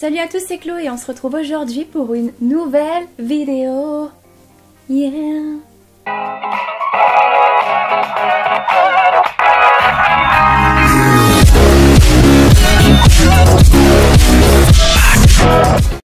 Salut à tous, c'est Chloé et on se retrouve aujourd'hui pour une nouvelle vidéo. Yeah.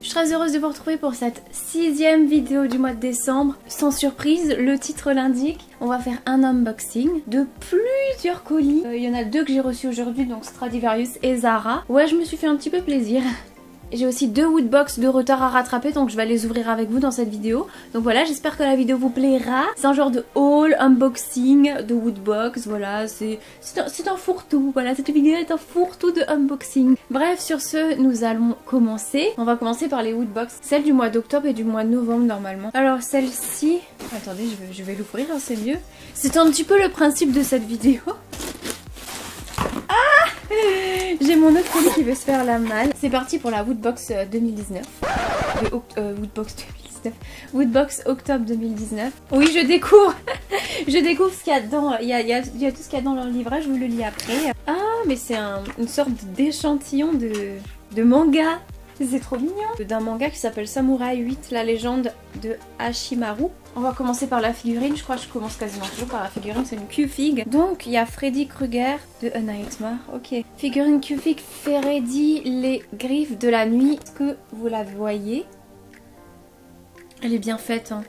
Je suis très heureuse de vous retrouver pour cette 6e vidéo du mois de décembre. Sans surprise, le titre l'indique. On va faire un unboxing de plusieurs colis. Il y en a 2 que j'ai reçus aujourd'hui, donc Stradivarius et Zara. Ouais, je me suis fait un petit peu plaisir. J'ai aussi 2 woodbox de retard à rattraper, donc je vais les ouvrir avec vous dans cette vidéo. Donc voilà, j'espère que la vidéo vous plaira. C'est un genre de haul, unboxing de woodbox, voilà, c'est un fourre-tout. Voilà, cette vidéo est un fourre-tout de unboxing. Bref, sur ce, nous allons commencer. On va commencer par les woodbox, celles du mois d'octobre et du mois de novembre normalement. Alors celle-ci, attendez, je vais l'ouvrir, hein, c'est mieux. C'est un petit peu le principe de cette vidéo. J'ai mon autre colis qui veut se faire la malle. C'est parti pour la Woodbox 2019. Woodbox 2019. Woodbox octobre 2019. Oui, je découvre. Je découvre ce qu'il y a dedans. Il y a tout ce qu'il y a dans le livret. Je vous le lis après. Ah, mais c'est une sorte d'échantillon de manga. C'est trop mignon. D'un manga qui s'appelle Samurai 8, la légende de Hashimaru. On va commencer par la figurine. Je crois que je commence quasiment toujours par la figurine. C'est une Q-Fig. Donc, il y a Freddy Krueger de A Nightmare. Ok. Figurine Q-Fig Freddy, les griffes de la nuit. Est-ce que vous la voyez? Elle est bien faite, hein.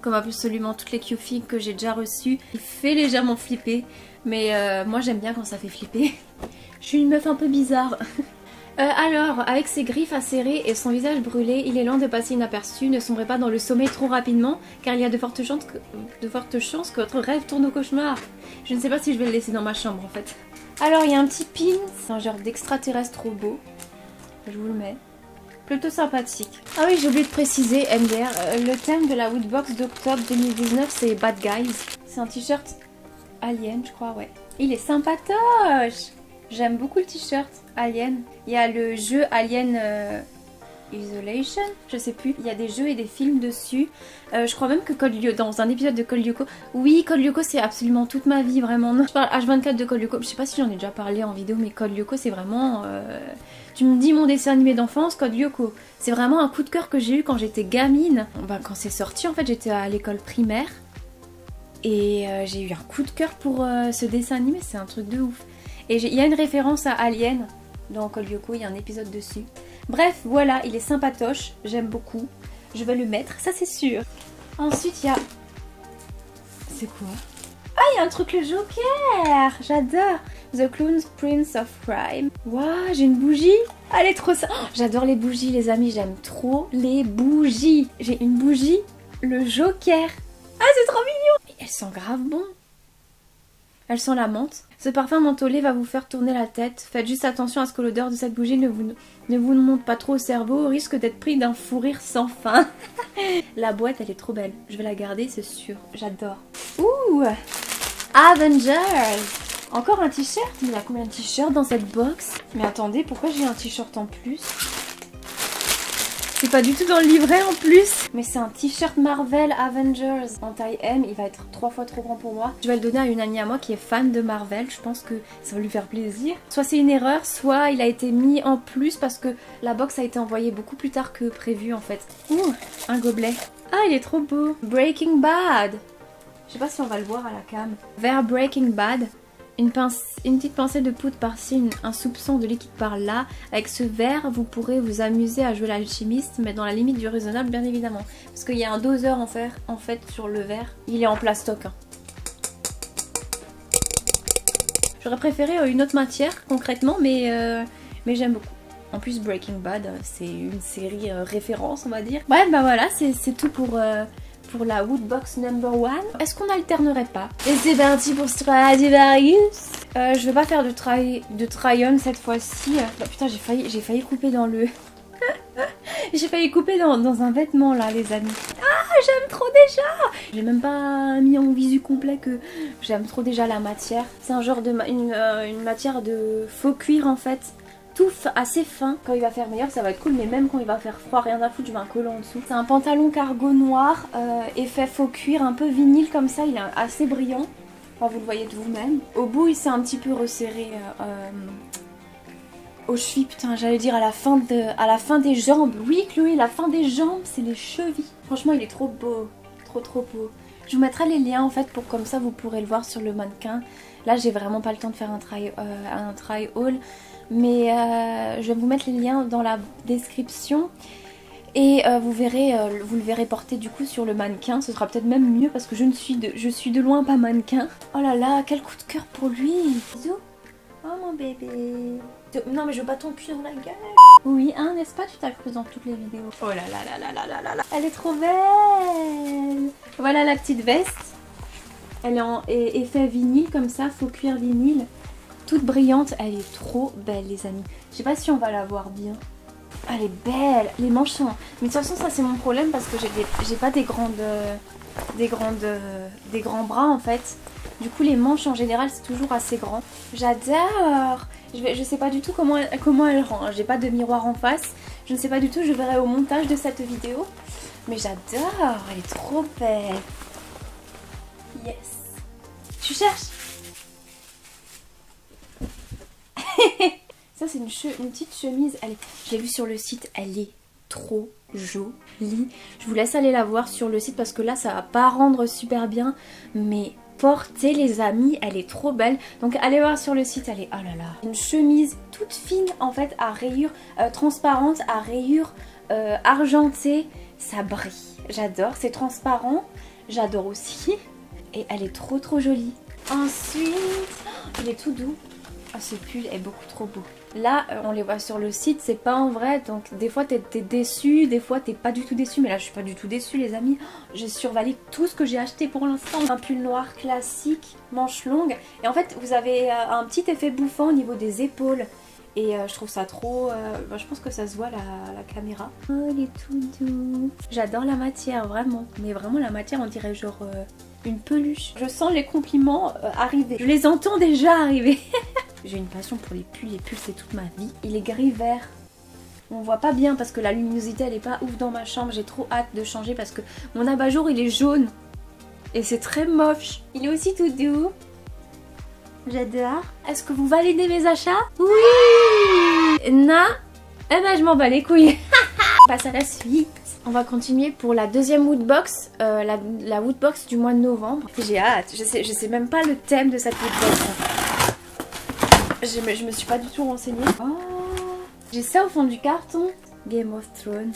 Comme absolument toutes les Q-Fig que j'ai déjà reçues. Il fait légèrement flipper. Mais moi, j'aime bien quand ça fait flipper. Je suis une meuf un peu bizarre. Alors, avec ses griffes acérées et son visage brûlé, il est lent de passer inaperçu. Ne sombrez pas dans le sommeil trop rapidement, car il y a de fortes chances que votre rêve tourne au cauchemar. Je ne sais pas si je vais le laisser dans ma chambre en fait. Alors, il y a un petit pin, c'est un genre d'extraterrestre trop beau. Je vous le mets. Plutôt sympathique. Ah oui, j'ai oublié de préciser, MDR, le thème de la Woodbox d'octobre 2019, c'est Bad Guys. C'est un t-shirt Alien, je crois, ouais. Il est sympatoche. J'aime beaucoup le t-shirt Alien. Il y a le jeu Alien Isolation, je sais plus. Il y a des jeux et des films dessus. Je crois même que Code Lyoko, dans un épisode de Code Lyoko. Oui, Code Lyoko c'est absolument toute ma vie, vraiment. Je parle H24 de Code Lyoko. Je sais pas si j'en ai déjà parlé en vidéo, mais Code Lyoko c'est vraiment... Tu me dis mon dessin animé d'enfance, Code Lyoko. C'est vraiment un coup de cœur que j'ai eu quand j'étais gamine. Ben, quand c'est sorti, en fait, j'étais à l'école primaire. Et j'ai eu un coup de cœur pour ce dessin animé, c'est un truc de ouf. Et il y a une référence à Alien dans Code Lyoko, il y a un épisode dessus. Bref, voilà, il est sympatoche, j'aime beaucoup. Je vais le mettre, ça c'est sûr. Ensuite, il y a... C'est quoi? Ah, il y a un truc le Joker. J'adore. The Clown's Prince of Crime. Waouh, j'ai une bougie. Elle est trop... Oh, j'adore les bougies, les amis, j'aime trop les bougies. J'ai une bougie, le Joker. Ah, c'est trop mignon. Et elles sont grave bon. Elles sont la menthe. Ce parfum mentholé va vous faire tourner la tête. Faites juste attention à ce que l'odeur de cette bougie ne vous monte pas trop au cerveau, au risque d'être pris d'un fou rire sans fin. La boîte, elle est trop belle. Je vais la garder, c'est sûr. J'adore. Ouh, Avengers. Encore un t-shirt. Il y a combien de t-shirts dans cette box? Mais attendez, pourquoi j'ai un t-shirt en plus? C'est pas du tout dans le livret en plus. Mais c'est un t-shirt Marvel Avengers en taille M. Il va être 3 fois trop grand pour moi. Je vais le donner à une amie à moi qui est fan de Marvel. Je pense que ça va lui faire plaisir. Soit c'est une erreur, soit il a été mis en plus parce que la box a été envoyée beaucoup plus tard que prévu en fait. Ouh, un gobelet. Ah, il est trop beau. Breaking Bad. Je sais pas si on va le voir à la cam. Vers Breaking Bad. Une petite pincée de poudre par-ci, un soupçon de liquide par-là. Avec ce verre, vous pourrez vous amuser à jouer l'alchimiste, mais dans la limite du raisonnable, bien évidemment. Parce qu'il y a un doseur en fait sur le verre. Il est en plastoc. Hein. J'aurais préféré une autre matière, concrètement, mais j'aime beaucoup. En plus, Breaking Bad, c'est une série référence, on va dire. Ouais, bah voilà, c'est tout pour la Woodbox number 1. Est-ce qu'on alternerait pas? Et c'est parti pour Stradivarius. Je vais pas faire de try-on cette fois-ci. Bah, putain, j'ai failli couper dans le... j'ai failli couper dans un vêtement là, les amis. Ah, j'aime trop déjà. J'ai même pas mis en visu complet que j'aime trop déjà la matière. C'est un genre de... une matière de faux cuir en fait. Tout assez fin. Quand il va faire meilleur, ça va être cool, mais même quand il va faire froid, rien à foutre, je mets un collant en dessous. C'est un pantalon cargo noir, effet faux cuir, un peu vinyle comme ça, il est assez brillant. Enfin, vous le voyez de vous-même. Au bout, il s'est un petit peu resserré aux chevilles, putain, j'allais dire à la fin des jambes. Oui, Chloé, la fin des jambes, c'est les chevilles. Franchement, il est trop beau. Trop beau. Je vous mettrai les liens en fait pour comme ça vous pourrez le voir sur le mannequin. Là, j'ai vraiment pas le temps de faire un try haul. Mais je vais vous mettre les liens dans la description. Et vous le verrez porter du coup sur le mannequin. Ce sera peut-être même mieux parce que je suis de loin pas mannequin. Oh là là, quel coup de cœur pour lui. Bisous. Oh mon bébé. Non mais je veux pas ton cul dans la gueule. Oui, hein, n'est-ce pas? Tu t'accroches dans toutes les vidéos. Oh là là là là là là là là. Elle est trop belle. Voilà la petite veste. Elle est en effet vinyle comme ça, faux cuir vinyle. Toute brillante. Elle est trop belle les amis. Je sais pas si on va la voir bien. Elle est belle. Les manches sont... Mais de toute façon ça c'est mon problème parce que j'ai pas des grands bras en fait. Du coup les manches en général c'est toujours assez grand. J'adore. Je sais pas du tout comment elle rend. J'ai pas de miroir en face. Je ne sais pas du tout. Je verrai au montage de cette vidéo. Mais j'adore. Elle est trop belle. Yes. Tu cherches? Ça c'est une petite chemise. Je l'ai vue sur le site. Elle est trop jolie. Je vous laisse aller la voir sur le site parce que là ça va pas rendre super bien. Mais... portée les amis, elle est trop belle. Donc allez voir sur le site, elle est... oh là là. Une chemise toute fine en fait à rayures transparentes, à rayures argentées. Ça brille. J'adore, c'est transparent. J'adore aussi. Et elle est trop jolie. Ensuite, il est tout doux. Oh, ce pull est beaucoup trop beau. Là, on les voit sur le site, c'est pas en vrai. Donc des fois t'es déçu, des fois t'es pas du tout déçu. Mais là je suis pas du tout déçue les amis. J'ai survalé tout ce que j'ai acheté pour l'instant. Un pull noir classique, manche longue. Et en fait vous avez un petit effet bouffant au niveau des épaules. Et je trouve ça trop... je pense que ça se voit la caméra. Oh il est tout doux. J'adore la matière vraiment. Mais vraiment la matière on dirait genre... une peluche. Je sens les compliments arriver. Je les entends déjà arriver. J'ai une passion pour les pulls c'est toute ma vie. Il est gris vert. On voit pas bien parce que la luminosité elle est pas ouf dans ma chambre. J'ai trop hâte de changer parce que mon abat-jour il est jaune. Et c'est très moche. Il est aussi tout doux. J'adore. Est-ce que vous validez mes achats? Oui. Na. Eh ben je m'en bats les couilles. On passe à la suite. On va continuer pour la deuxième woodbox, la woodbox du mois de novembre. J'ai hâte, je sais même pas le thème de cette woodbox. Je me suis pas du tout renseignée. Oh, j'ai ça au fond du carton. Game of Thrones.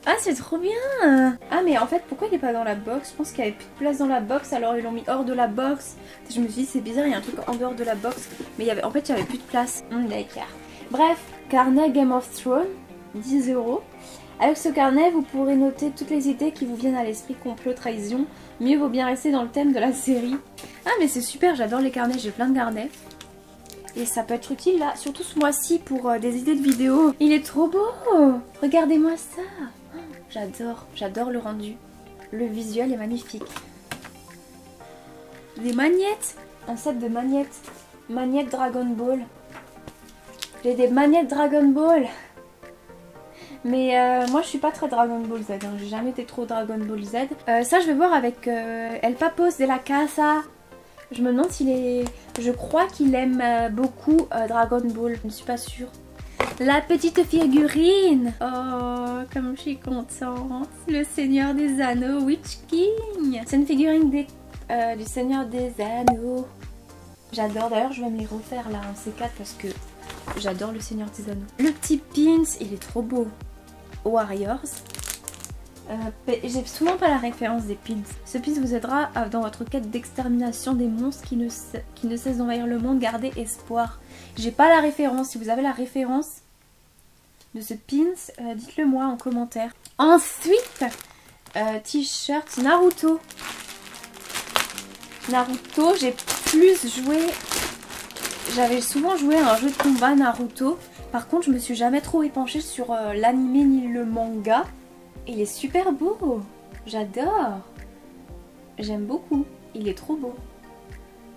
Ah c'est trop bien. Ah mais en fait pourquoi il est pas dans la box? Je pense qu'il y avait plus de place dans la box alors ils l'ont mis hors de la box. Je me suis dit c'est bizarre, il y a un truc en dehors de la box. Mais en fait il y avait plus de place. D'accord. Bref, carnet Game of Thrones, 10 €. Avec ce carnet, vous pourrez noter toutes les idées qui vous viennent à l'esprit, complot, trahison. Mieux vaut bien rester dans le thème de la série. Ah mais c'est super, j'adore les carnets, j'ai plein de carnets. Et ça peut être utile là, surtout ce mois-ci pour des idées de vidéos. Il est trop beau. Regardez-moi ça. Oh, j'adore le rendu. Le visuel est magnifique. Des magnettes. Un set de magnettes. Magnettes Dragon Ball. J'ai des magnettes Dragon Ball. Mais moi je suis pas très Dragon Ball Z, hein. J'ai jamais été trop Dragon Ball Z. Ça je vais voir avec El Papos de la Casa. Je me demande s'il est... Je crois qu'il aime beaucoup Dragon Ball, je ne suis pas sûre. La petite figurine. Oh, comme je suis contente. Le Seigneur des Anneaux, Witch King. C'est une figurine du Seigneur des Anneaux. J'adore, d'ailleurs je vais me les refaire là, en C4 parce que j'adore le Seigneur des Anneaux. Le petit pins, il est trop beau. Warriors. J'ai souvent pas la référence des pins. Ce pins vous aidera dans votre quête d'extermination des monstres qui ne cessent d'envahir le monde. Gardez espoir. J'ai pas la référence. Si vous avez la référence de ce pins, dites-le moi en commentaire. Ensuite, t-shirt Naruto. Naruto, j'ai plus joué... J'avais souvent joué à un jeu de combat Naruto. Par contre, je me suis jamais trop épanchée sur l'anime ni le manga. Il est super beau. J'adore. J'aime beaucoup. Il est trop beau.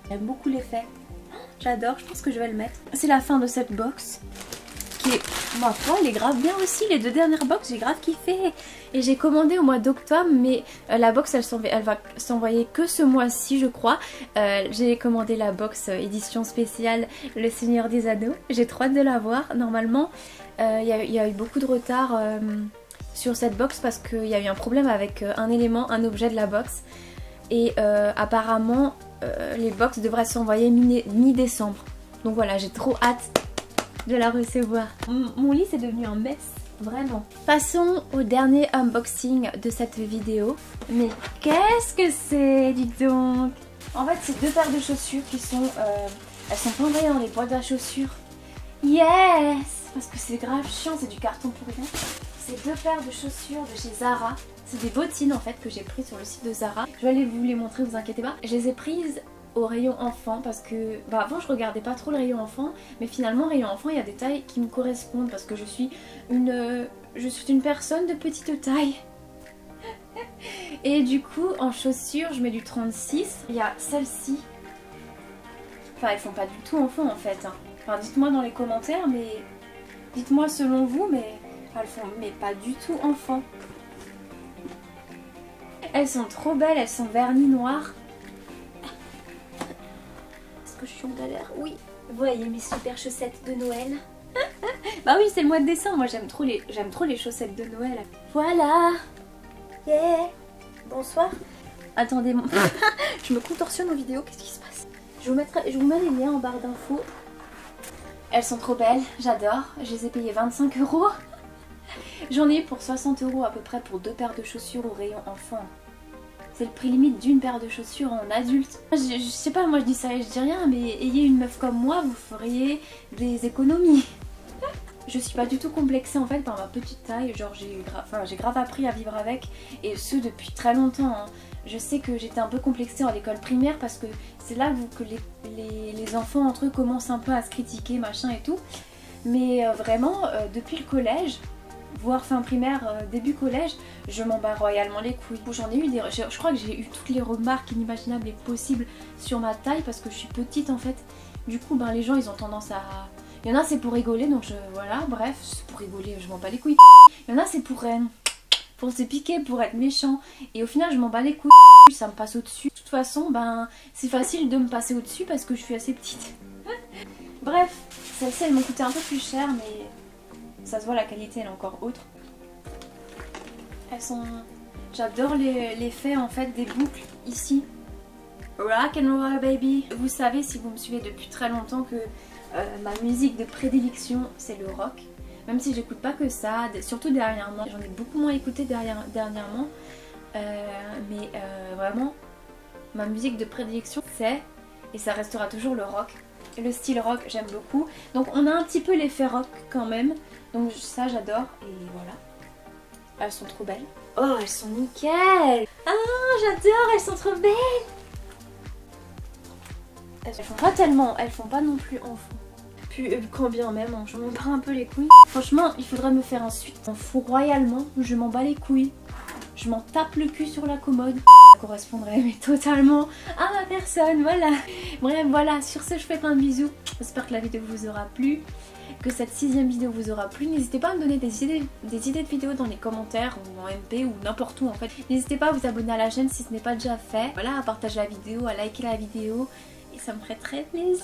J'aime beaucoup l'effet. J'adore, je pense que je vais le mettre. C'est la fin de cette box Et ma foi, elle est grave bien aussi. Les 2 dernières box, j'ai grave kiffé. Et j'ai commandé au mois d'octobre, mais la box, elle va s'envoyer que ce mois-ci, je crois. J'ai commandé la box édition spéciale Le Seigneur des Anneaux. J'ai trop hâte de la voir. Normalement, il y a eu beaucoup de retard sur cette box parce qu'il y a eu un problème avec un élément, un objet de la box. Et apparemment, les box devraient s'envoyer mi-décembre. Donc voilà, j'ai trop hâte de la recevoir. Mon lit c'est devenu un mess, vraiment. Passons au dernier unboxing de cette vidéo. Mais qu'est-ce que c'est, dites donc? En fait, c'est 2 paires de chaussures qui sont... elles sont pas envoyées dans les boîtes à chaussures. Yes! Parce que c'est grave chiant, c'est du carton pour rien. C'est 2 paires de chaussures de chez Zara. C'est des bottines en fait que j'ai prises sur le site de Zara. Je vais aller vous les montrer, vous inquiétez pas. Je les ai prises au rayon enfant parce que avant je regardais pas trop le rayon enfant, mais finalement rayon enfant il y a des tailles qui me correspondent parce que je suis une personne de petite taille. Et du coup en chaussures je mets du 36. Il y a celle-ci. Enfin elles font pas du tout enfant en fait. Enfin dites-moi dans les commentaires, mais dites-moi selon vous, mais elles font mais pas du tout enfant. Elles sont trop belles, elles sont vernis noir. Est-ce que je suis en galère? Oui. Vous voyez mes super chaussettes de Noël. Bah oui, c'est le mois de décembre, moi j'aime trop les chaussettes de Noël. Voilà. Yeah. Bonsoir. Attendez, je me contorsionne aux vidéos, qu'est-ce qui se passe? Je vous mets les liens en barre d'infos. Elles sont trop belles, j'adore. Je les ai payées 25 €. J'en ai eu pour 60 € à peu près pour 2 paires de chaussures au rayon enfant. C'est le prix limite d'une paire de chaussures en adulte. Je sais pas, moi je dis ça et je dis rien, mais ayez une meuf comme moi, vous feriez des économies. Je suis pas du tout complexée en fait par ma petite taille, genre j'ai grave appris à vivre avec, et ce depuis très longtemps. Hein. Je sais que j'étais un peu complexée à l'école primaire parce que c'est là que les enfants entre eux commencent un peu à se critiquer, machin et tout. Mais vraiment, depuis le collège, voire fin primaire, début collège, je m'en bats royalement les couilles. J'en ai eu je crois que j'ai eu toutes les remarques inimaginables et possibles sur ma taille parce que je suis petite en fait. Du coup, ben, les gens ils ont tendance à... Il y en a c'est pour rigoler, donc voilà, bref, c'est pour rigoler, je m'en bats les couilles. Il y en a c'est pour se piquer, pour être méchant. Et au final je m'en bats les couilles, ça me passe au-dessus. De toute façon, ben c'est facile de me passer au-dessus parce que je suis assez petite. Bref, celles-ci elles m'ont coûté un peu plus cher, mais ça se voit, la qualité elle est encore autre. Elles sont... J'adore l'effet en fait des boucles ici. Rock and roll baby. Vous savez si vous me suivez depuis très longtemps que ma musique de prédilection c'est le rock. Même si j'écoute pas que ça, surtout dernièrement. J'en ai beaucoup moins écouté dernièrement. Mais vraiment, ma musique de prédilection c'est, et ça restera toujours le rock. Le style rock j'aime beaucoup. Donc on a un petit peu l'effet rock quand même. Donc ça j'adore et voilà. Elles sont trop belles. Oh elles sont nickel. Ah j'adore, elles sont trop belles. Elles font pas tellement, elles font pas non plus enfant. Puis quand bien même, hein, je m'en bats un peu les couilles. Franchement il faudrait me faire un suite. On fout royalement, je m'en bats les couilles. Je m'en tape le cul sur la commode. Ça correspondrait mais totalement à ma personne, voilà. Bref voilà, sur ce je fais plein de bisous. J'espère que la vidéo vous aura plu, que cette 6e vidéo vous aura plu. N'hésitez pas à me donner des idées de vidéos dans les commentaires ou en MP ou n'importe où en fait. N'hésitez pas à vous abonner à la chaîne si ce n'est pas déjà fait. Voilà, à partager la vidéo, à liker la vidéo et ça me ferait très plaisir.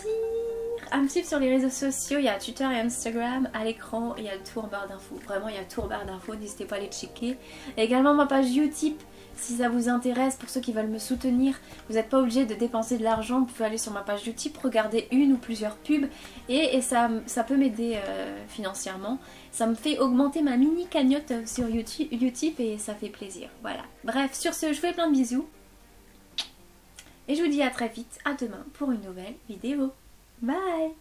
À me suivre sur les réseaux sociaux, il y a Twitter et Instagram à l'écran, il y a tout en barre d'infos. Vraiment il y a tout en barre d'infos, n'hésitez pas à les checker. Et également ma page Utip. Si ça vous intéresse, pour ceux qui veulent me soutenir, vous n'êtes pas obligé de dépenser de l'argent, vous pouvez aller sur ma page Utip, regarder une ou plusieurs pubs et ça peut m'aider financièrement. Ça me fait augmenter ma mini cagnotte sur Utip et ça fait plaisir. Voilà. Bref, sur ce, je vous fais plein de bisous. Et je vous dis à très vite, à demain pour une nouvelle vidéo. Bye!